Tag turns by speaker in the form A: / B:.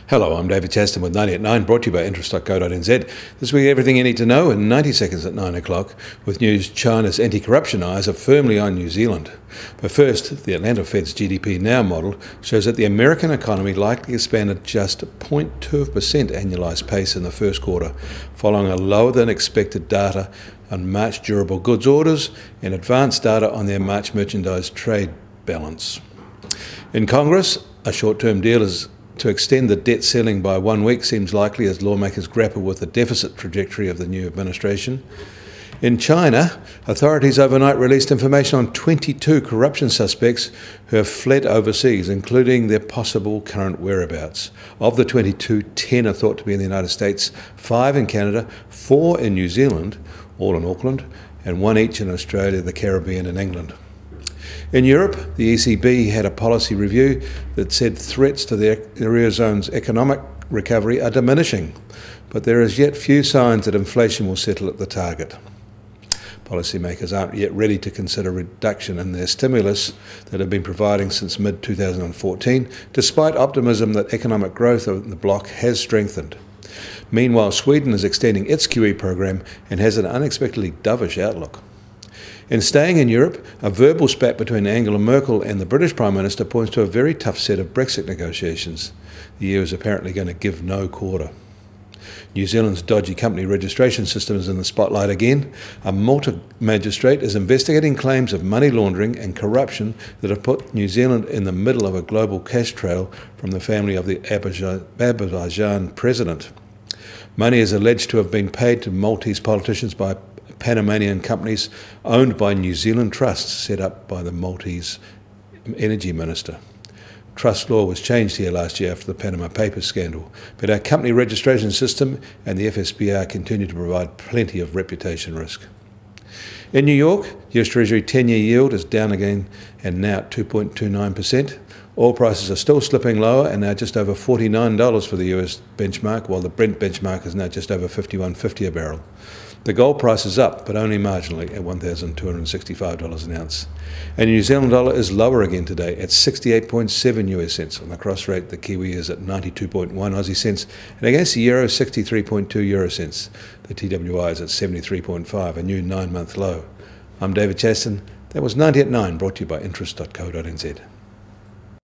A: Hello, I'm David Chaston with 90 at 9, brought to you by interest.co.nz. This week, everything you need to know in 90 seconds at 9 o'clock, with news China's anti-corruption eyes are firmly on New Zealand. But first, the Atlanta Fed's GDP Now model shows that the American economy likely expanded just 0.2% annualised pace in the first quarter, following a lower than expected data on March durable goods orders and advanced data on their March merchandise trade balance. In Congress, a short-term deal is to extend the debt ceiling by 1 week seems likely as lawmakers grapple with the deficit trajectory of the new administration. In China, authorities overnight released information on 22 corruption suspects who have fled overseas, including their possible current whereabouts. Of the 22, 10 are thought to be in the United States, 5 in Canada, 4 in New Zealand, all in Auckland, and 1 each in Australia, the Caribbean and England. In Europe, the ECB had a policy review that said threats to the Eurozone's economic recovery are diminishing, but there is yet few signs that inflation will settle at the target. Policymakers aren't yet ready to consider reduction in their stimulus that have been providing since mid-2014, despite optimism that economic growth in the bloc has strengthened. Meanwhile, Sweden is extending its QE program and has an unexpectedly dovish outlook. In staying in Europe, a verbal spat between Angela Merkel and the British Prime Minister points to a very tough set of Brexit negotiations. The EU is apparently going to give no quarter. New Zealand's dodgy company registration system is in the spotlight again. A Malta magistrate is investigating claims of money laundering and corruption that have put New Zealand in the middle of a global cash trail from the family of the Azerbaijan president. Money is alleged to have been paid to Maltese politicians by Panamanian companies owned by New Zealand trusts set up by the Maltese energy minister. Trust law was changed here last year after the Panama Papers scandal, but our company registration system and the FSBR continue to provide plenty of reputation risk. In New York, US Treasury 10-year yield is down again and now at 2.29%. Oil prices are still slipping lower and now just over $49 for the US benchmark, while the Brent benchmark is now just over $51.50 a barrel. The gold price is up, but only marginally at $1,265 an ounce. And the New Zealand dollar is lower again today at 68.7 US cents. On the cross rate, the Kiwi is at 92.1 Aussie cents, and against the euro, 63.2 euro cents. The TWI is at 73.5, a new 9-month low. I'm David Chaston. That was 90 at 9, brought to you by interest.co.nz.